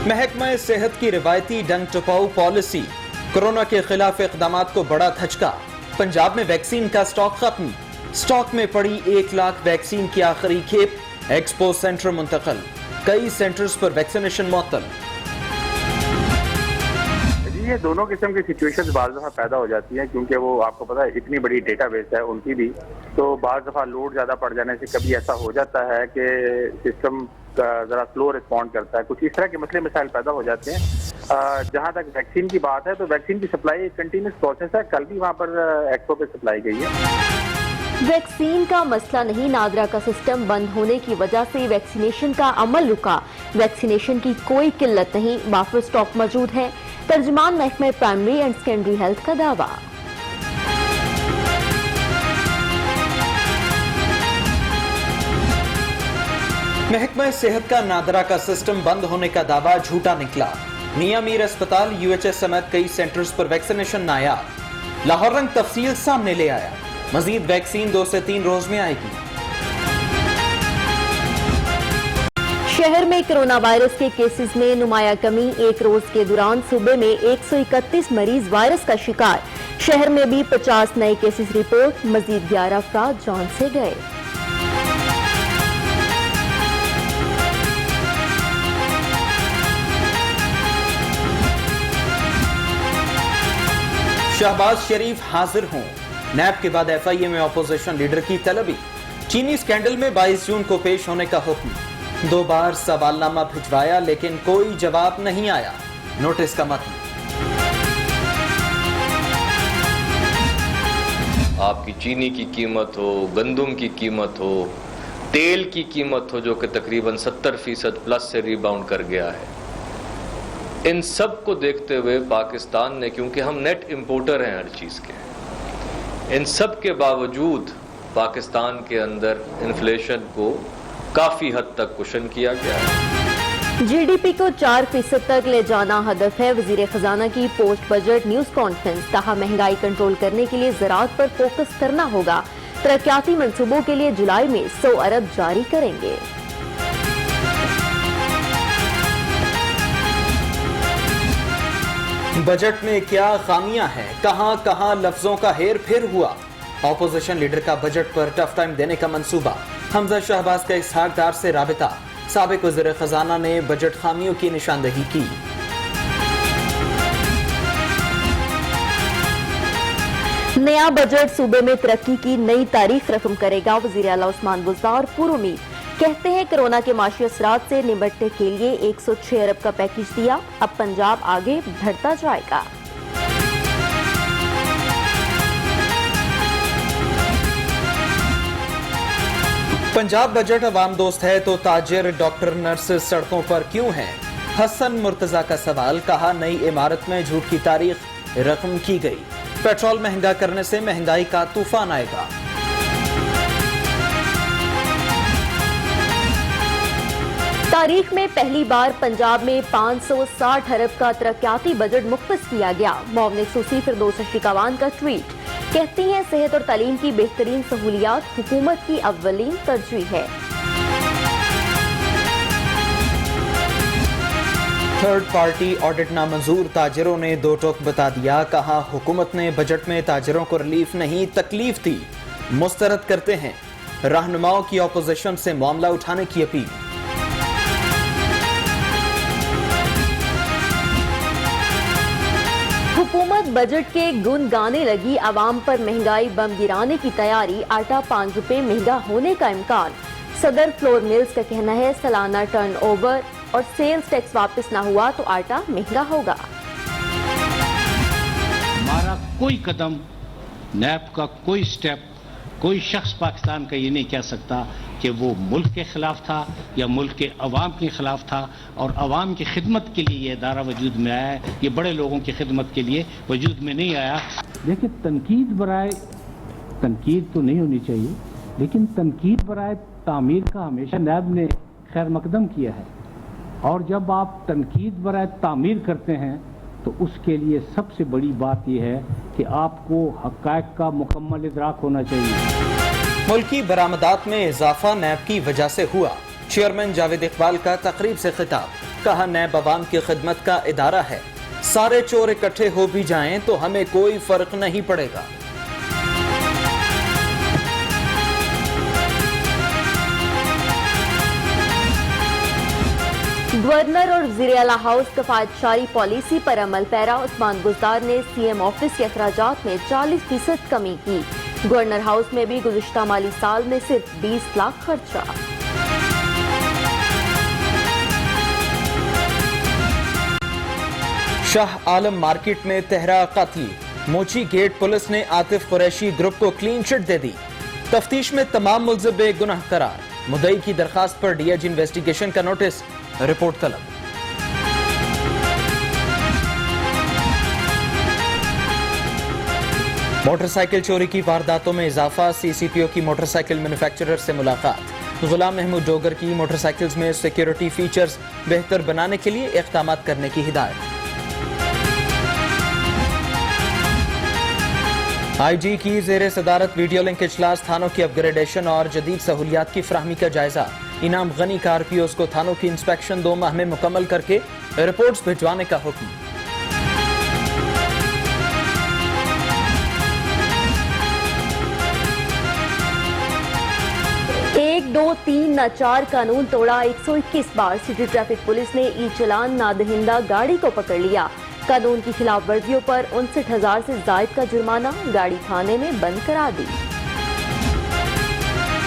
महकमा सेहत की रिवायती डंग टपाऊ पॉलिसी, कोरोना के खिलाफ इक़दामात को बड़ा धचका। पंजाब में वैक्सीन का स्टॉक खत्म, स्टॉक में पड़ी 1 लाख वैक्सीन की आखिरी खेप, एक्सपो सेंटर मुंतकिल, कई सेंटर्स पर वैक्सीनेशन मुअत्तल। ये दोनों किस्म की सिचुएशंस बाज़ दफ़ा पैदा हो जाती हैं, क्योंकि वो आपको पता है इतनी बड़ी डेटाबेस है उनकी भी, तो बाज़ दफ़ा लोड ज़्यादा पड़ जाने से कभी ऐसा हो जाता है कि सिस्टम ज़रा स्लो रिस्पॉन्ड करता है, कुछ इस तरह के मसले मसाइल पैदा हो जाते हैं। जहाँ तक वैक्सीन की बात है तो वैक्सीन की सप्लाई कंटिन्यूस प्रोसेस है, कल भी वहाँ पर एक्सपो पे सप्लाई गई है। वैक्सीन का मसला नहीं, नादरा का सिस्टम बंद होने की वजह से वैक्सीनेशन का अमल रुका। वैक्सीनेशन की कोई किल्लत नहीं, बाफर स्टॉक मौजूद है। तर्जुमान महकमे प्राइमरी एंड सेकेंडरी हेल्थ का दावा। महकमा सेहत का नादरा का सिस्टम बंद होने का दावा झूठा निकला। मियां मीर अस्पताल, यूएचएस समेत कई सेंटर्स पर वैक्सीनेशन नायाब। लाहौर रंग तफसील सामने ले आया, मजीद वैक्सीन 2 से 3 रोज में आएगी। शहर में कोरोना वायरस के केसेस में नुमाया कमी, 1 रोज के दौरान सूबे में 131 मरीज वायरस का शिकार। शहर में भी 50 नए केसेस रिपोर्ट, मजीद 11 अफराद जान से गए। शहबाज शरीफ हाजिर हों, नैब के बाद एफआईए में अपोजिशन लीडर की तलबी। चीनी स्कैंडल में 22 जून को पेश होने का हुक्म, 2 बार सवालनामा भिजवाया लेकिन कोई जवाब नहीं आया। नोटिस का मतलब आपकी चीनी की कीमत हो, गंदुम की कीमत हो, तेल की कीमत हो जो कि तकरीबन 70% प्लस से रिबाउंड कर गया है। इन सब को देखते हुए पाकिस्तान ने, क्योंकि हम नेट इंपोर्टर हैं हर चीज़ के, इन सब के बावजूद पाकिस्तान के अंदर इन्फ्लेशन को काफ़ी हद तक कुशन किया गया है। जीडीपी को 4% तक ले जाना हदफ है। वजीर खजाना की पोस्ट बजट न्यूज कॉन्फ्रेंस, कहा महंगाई कंट्रोल करने के लिए ज़राअत पर फोकस करना होगा। तरक्याती मंसूबों के लिए जुलाई में 100 अरब जारी करेंगे। बजट में क्या खामियां हैं, कहां कहां लफ्जों का हेर फेर हुआ। ऑपोजिशन लीडर का बजट पर टफ टाइम देने का मंसूबा, हमजा शहबाज का इसहाक डार से राबिता। साबिक वज़ीर खजाना ने बजट खामियों की निशानदही की। नया बजट सूबे में तरक्की की नई तारीख रकम करेगा। वज़ीर आला उस्मान बुज़दार पुरुमीद कहते हैं कोरोना के माशी असरात से निपटने के लिए 106 अरब का पैकेज दिया, अब पंजाब आगे बढ़ता जाएगा। पंजाब बजट अवाम दोस्त है तो ताजिर, डॉक्टर, नर्सेस सड़कों पर क्यों हैं? हसन मुर्तजा का सवाल, कहा नई इमारत में झूठ की तारीख रकम की गई। पेट्रोल महंगा करने से महंगाई का तूफान आएगा। तारीख में पहली बार पंजाब में 560 अरब का तरक्याती बजट मुख्तस किया गया। मोमिन सूसी फिरदौस शिकावान का ट्वीट, कहती हैं सेहत और तालीम की बेहतरीन सहूलियात हुकूमत की अव्वलीन तरजीह है। थर्ड पार्टी ऑडिट नामंजूर, ताजिरों ने 2 टोक बता दिया। कहा हुकूमत ने बजट में ताजिरों को रिलीफ नहीं तकलीफ दी। मुस्तरद करते हैं, रहनुमाओं की अपोजिशन से मामला उठाने की अपील। हुकूमत बजट के गुन गाने लगी, आवाम पर महंगाई बम गिराने की तैयारी। आटा 5 रुपए महंगा होने का इम्कान। सदर फ्लोर मिल्स का कहना है सालाना टर्न ओवर और सेल्स टैक्स वापस ना हुआ तो आटा महंगा होगा। हमारा कोई कदम, नैब का कोई स्टेप, कोई शख्स पाकिस्तान का ये नहीं कह सकता कि वो मुल्क के खिलाफ था या मुल्क के अवाम के खिलाफ था, और अवाम की खिदमत के लिए ये इदारा वजूद में आया है। ये बड़े लोगों की खिदमत के लिए वजूद में नहीं आया। देखिए, तनकीद बराए तनकीद तो नहीं होनी चाहिए, लेकिन तनकीद बराए तामीर का हमेशा नैब ने खैर मकदम किया है। और जब आप तनकीद बराए तामीर करते हैं तो उसके लिए सबसे बड़ी बात यह है कि आपको हक़ाइक़ का मुकम्मल इदराक होना चाहिए। मुल्की बरामदात में इजाफा नैब की वजह से हुआ। चेयरमैन जावेद इकबाल का तकरीब से खिताब। कहा नैब अवाम की खिदमत का इदारा है, सारे चोर इकट्ठे हो भी जाएं तो हमें कोई फर्क नहीं पड़ेगा। गवर्नर और वज़ीर आला हाउस कफायतशारी पॉलिसी पर अमल पैरा उस्मान गुज़दार ने सीएम ऑफिस के अखराजात में 40% कमी की। गवर्नर हाउस में भी गुज़िश्ता माली साल में सिर्फ 20 लाख खर्चा। शाह आलम मार्केट में तहरा कत्ल, मोची गेट पुलिस ने आतिफ कुरैशी ग्रुप को क्लीन चिट दे दी। तफ्तीश में तमाम मुल्ज़िम बेगुनाह करार, मुद्दई की दरखास्त पर डीआईजी इन्वेस्टिगेशन का नोटिस, रिपोर्ट तलब। मोटरसाइकिल चोरी की वारदातों में इजाफा, सीसीपीओ की मोटरसाइकिल मैन्युफैक्चरर से मुलाकात। गुलाम महमूद डोगर की मोटरसाइकिल्स में सिक्योरिटी फीचर्स बेहतर बनाने के लिए इक़दाम करने की हिदायत। आईजी की ज़ेरे सदारत वीडियो लिंक इजलास, थानों की अपग्रेडेशन और जदीद सहूलियात की फराहमी का जायजा। इनाम गनी का आरपीओस को थानों की इंस्पेक्शन 2 माह में मुकम्मल करके रिपोर्ट्स भिजवाने का हुक्म। एक 2 3 न 4 कानून तोड़ा, 121 बार। सिटी ट्रैफिक पुलिस ने ई चलान नादहिंदा गाड़ी को पकड़ लिया। कानून की खिलाफ वर्जियों पर 59,000 से जायद का जुर्माना, गाड़ी थाने में बंद करा दी।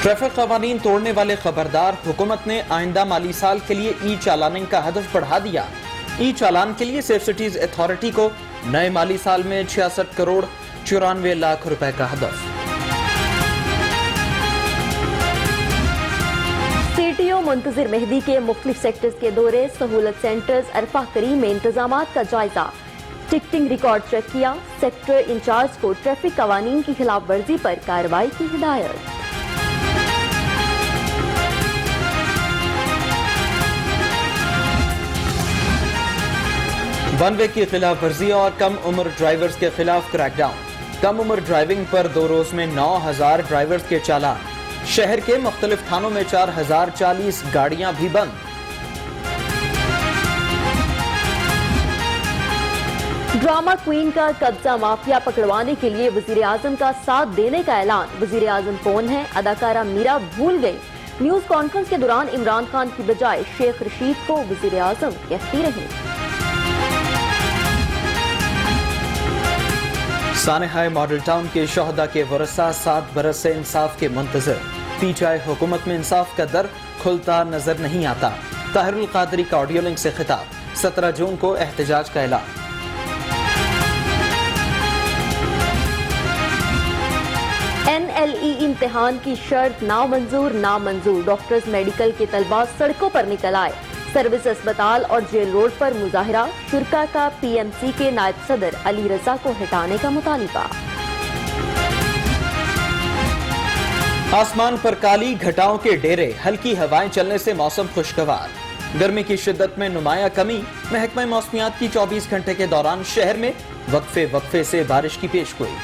ट्रैफिक कवानीन तोड़ने वाले खबरदार, हुकूमत ने आइंदा माली साल के लिए ई चालानिंग का हदफ बढ़ा दिया। ई चालान के लिए सेफ सिटीज अथॉरिटी को नए माली साल में 66 करोड़ 94 लाख रुपए का हदफ। सीटीओ मुंतजिर मेहदी के मुख्तलिफ सेक्टर्स के दौरे, सहूलत सेंटर्स अरफा करीम में इंतजामात का जायजा, टिकटिंग रिकॉर्ड चेक किया। सेक्टर इंचार्ज को ट्रैफिक कवानीन की खिलाफ वर्जी पर कार्रवाई की हिदायत। वन वे की खिलाफ वर्जी और कम उम्र ड्राइवर्स के खिलाफ क्रैकडाउन। कम उम्र ड्राइविंग पर 2 रोज में 9,000 ड्राइवर्स के चालान। शहर के मुख्तलिफ थानों में 4,040 गाड़ियां भी बंद। ड्रामा क्वीन का कब्जा माफिया पकड़वाने के लिए वजीर आजम का साथ देने का ऐलान। वजीर आजम कौन है, अदाकारा मीरा भूल गई। न्यूज कॉन्फ्रेंस के दौरान इमरान खान की बजाय शेख रशीद को वजीर आजम कहती रही। सानेहाय मॉडल टाउन के शोहदा के वरसा 7 बरस से इंसाफ के मुंतजर। पी जाए हुकूमत में इंसाफ का दर खुलता नजर नहीं आता। ताहिरुल कादरी का ऑडियो लिंक से खिताब, 17 जून को एहतजाज का ऐलान। NLE इम्तिहान की शर्त नामंजूर। डॉक्टर्स मेडिकल के तलबा सड़कों पर निकल आए। सर्विस अस्पताल और जेल रोड पर मुजाहिरा। शुरका का PMC के नायब सदर अली रजा को हटाने का मुतालिबा। आसमान पर काली घटाओं के डेरे, हल्की हवाएं चलने से मौसम खुशगवार। गर्मी की शिद्दत में नुमाया कमी। महकमा मौसमियात की 24 घंटे के दौरान शहर में वक्फे से बारिश की पेशगोई।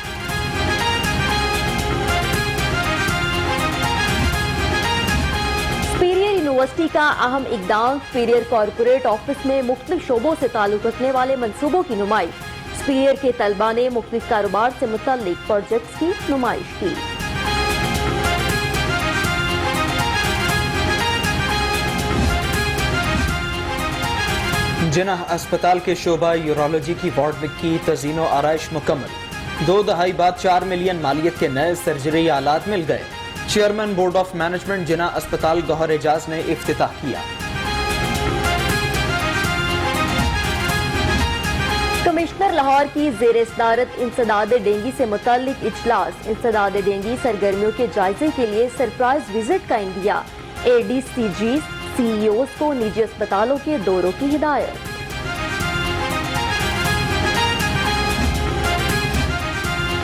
यूनिवर्सिटी का अहम इकदाम, सुपीरियर कॉर्पोरेट ऑफिस में मुख्तलिफ शोबों से ताल्लुक रखने वाले मंसूबों की नुमाइश। सुपीरियर के तलबा ने मुख्तलिफ कारोबार से मुतल्लिक प्रोजेक्ट्स की नुमाइश की। जिनाह अस्पताल के शोबा यूरोलॉजी की वार्ड की तज़ीनो आराइश मुकम्मल। 2 दहाई बाद 4 मिलियन मालियत के नए सर्जरी आलात मिल गए। चेयरमैन बोर्ड ऑफ मैनेजमेंट जिना अस्पताल गौहर एजाज ने इफ्तिताह किया। कमिश्नर लाहौर की ज़ेरे सदारत इंसदाद डेंगी से मुतल्लिक इजलास। इंसदाद डेंगी सरगर्मियों के जायजे के लिए सरप्राइज विजिट का इंदिया। ADCG CEOs को निजी अस्पतालों के दौरों की हिदायत।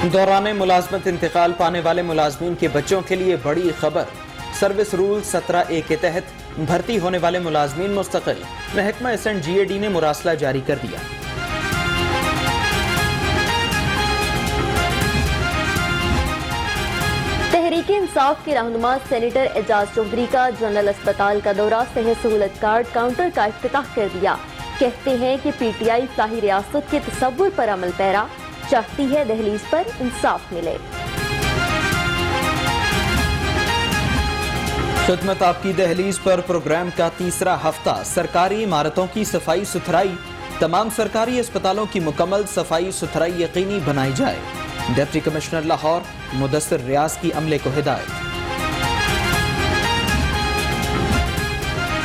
दौरान मुलाजमत इंतकाल पाने वाले मुलाजमीन के बच्चों के लिए बड़ी खबर। सर्विस रूल 17A के तहत भर्ती होने वाले मुलाजमीन मुस्तकिल। महकमा SNGAD ने मुरासला जारी कर दिया। तहरीक तहरीक इंसाफ के रहनुमा सेनेटर एजाज चौधरी का जनरल अस्पताल का दौरा सेहत सहूलत कार्ड काउंटर का इफ्तिताह कर दिया। कहते हैं कि पीटीआई फलाही रियासत के तसव्वुर पर अमल पैरा, चाहती है दहलीज पर इंसाफ मिले। खिदमत आपकी दहलीज पर प्रोग्राम का तीसरा हफ्ता। सरकारी इमारतों की सफाई सुथराई, तमाम सरकारी अस्पतालों की मुकम्मल सफाई सुथराई यकीनी बनाई जाए। डिप्टी कमिश्नर लाहौर मुदस्सिर रियाज की अमले को हिदायत।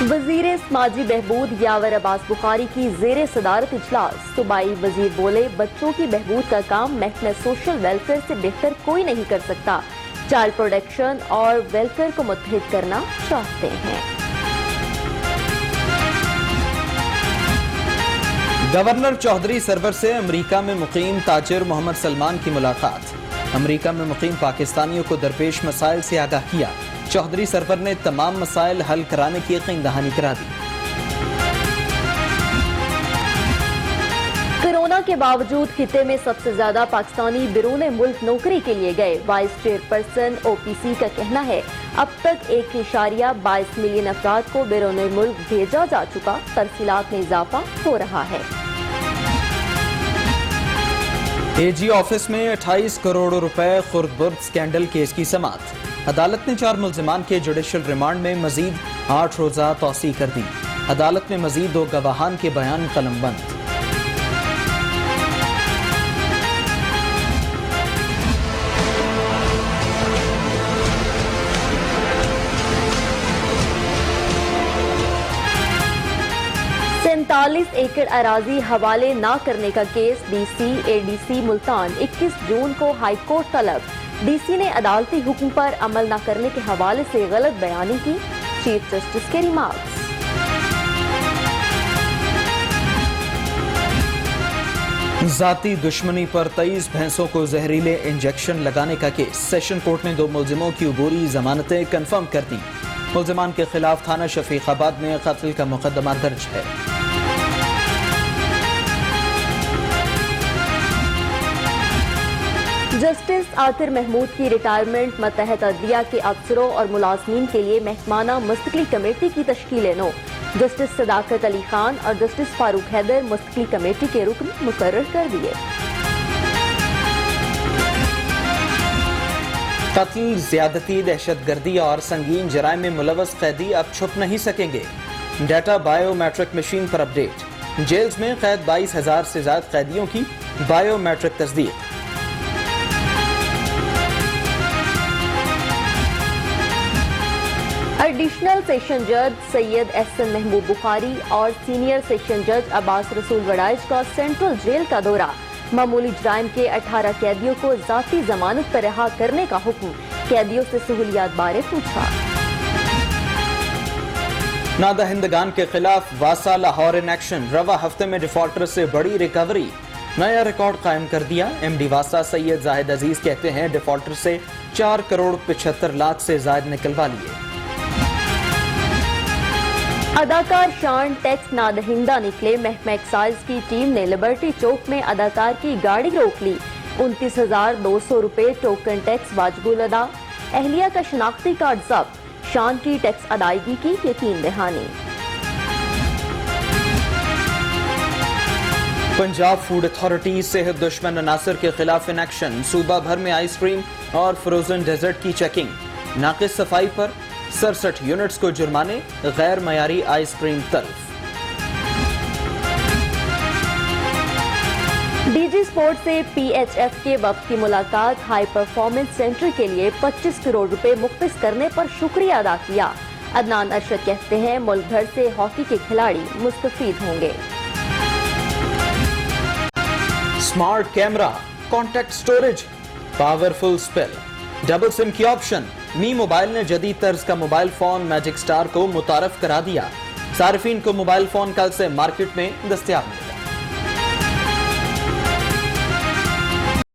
वजीर समाजी बहबूद यावर अब्बास बुखारी की जेर सदारत इजलास। सूबाई वजीर बोले, बच्चों की बहबूद का काम महकमा सोशल वेलफेयर से बेहतर कोई नहीं कर सकता। चाइल्ड प्रोटेक्शन और वेलफेयर को मुत्तहिद करना चाहते हैं। गवर्नर चौधरी सरवर से अमेरिका में मुकीम ताजिर मोहम्मद सलमान की मुलाकात। अमेरिका में मुकीम पाकिस्तानियों को दरपेश मसाइल से आगाह किया। चौधरी सरवर ने तमाम मसाइल हल कराने की यकीन दहानी करा दी। कोरोना के बावजूद खिते में सबसे ज्यादा पाकिस्तानी बिरून मुल्क नौकरी के लिए गए। वाइस चेयरपर्सन ओपीसी का कहना है, अब तक 1.22 मिलियन अफराद को बिरून मुल्क भेजा जा चुका। तरसीलात में इजाफा हो रहा है। एजी ऑफिस में 28 करोड़ रुपए खुर्द-बुर्द स्कैंडल केस की समाअत। अदालत ने 4 मुल्जिमान के जुडिशल रिमांड में मजीद 8 रोजा तौसी कर दी। अदालत में मजीद 2 गवाहान के बयान कलमबंद। एकड़ अराजी हवाले ना करने का केस डीसी एडीसी मुल्तान। 21 जून को हाई कोर्ट तलब। डीसी ने अदालती हुक्म पर अमल न करने के हवाले से गलत बयानी की। चीफ जस्टिस के रिमार्क्स। जाती दुश्मनी पर 23 भैंसों को जहरीले इंजेक्शन लगाने का केस। सेशन कोर्ट ने 2 मुल्जिमों की अबूरी जमानतें कंफर्म कर दी। मुल्जिमान के खिलाफ थाना शफीकाबाद में कत्ल का मुकदमा दर्ज है। जस्टिस आतिर महमूद की रिटायरमेंट। मतहत अदलिया के अफसरों और मुलाजमीन के लिए महकमाना मुस्तकिल कमेटी की तश्कील नो। जस्टिस सदाकत अली खान और जस्टिस फारूक हैदर मुस्तकिल कमेटी के रुकन मुकर्रर कर दिए। कत्ल, ज्यादती, दहशतगर्दी और संगीन जराइम में मुलव्वस कैदी अब छुप नहीं सकेंगे। डाटा बायोमेट्रिक मशीन पर अपडेट। जेल्स में कैद 22,000 से ज्यादा कैदियों की बायोमेट्रिक तस्दीक। एडिशनल सेशन जज सैयद एहसन महबूब बुखारी और सीनियर सेशन जज अब्बास रसूल वड़ाइज का सेंट्रल जेल का दौरा। मामूली जराइम के 18 कैदियों को जाती जमानत पर रिहा करने का हुक्म। कैदियों से सहूलियात बारे पूछा। नादहिंदगान के खिलाफ वासा लाहौर इन एक्शन। रवा हफ्ते में डिफॉल्टर से बड़ी रिकवरी, नया रिकॉर्ड कायम कर दिया। एमडी वासा सैयद जाहिद अजीज कहते हैं, डिफॉल्टर से 4 करोड़ 75 लाख से ज्यादा निकलवा लिए। अदाकार शान टैक्स नादहिंदा निकले। महकमा एक्साइज की टीम ने लिबर्टी चौक में अदाकार की गाड़ी रोक ली। 29,200 रुपए टोकन टैक्स वाजिबुल अदा। अहलिया का शनाख्ती कार्ड जब्त। शान की टैक्स अदायगी की यकीन दहानी। पंजाब फूड अथॉरिटी सेहत दुश्मन अनासर के खिलाफ इन एक्शन। सूबा भर में आइसक्रीम और फ्रोजन डेजर्ट की चेकिंग। नाकिस सफाई पर 67 यूनिट्स को जुर्माने। गैर मयारी आइसक्रीम तल्फ। डीजी स्पोर्ट से पीएचएफ के वफ्द की मुलाकात। हाई परफॉर्मेंस सेंटर के लिए 25 करोड़ रुपए मुख्तस करने पर शुक्रिया अदा किया। अदनान अरशद कहते हैं, मुल्क भर से हॉकी के खिलाड़ी मुस्तफीद होंगे। Smart camera, contact storage, powerful spell, double SIM की ऑप्शन। मी मोबाइल ने जदीद तर्ज का मोबाइल फोन मैजिक स्टार को मुतारफ करा दिया। सार्फिन को मोबाइल फोन कल से मार्केट में दस्तयाब है।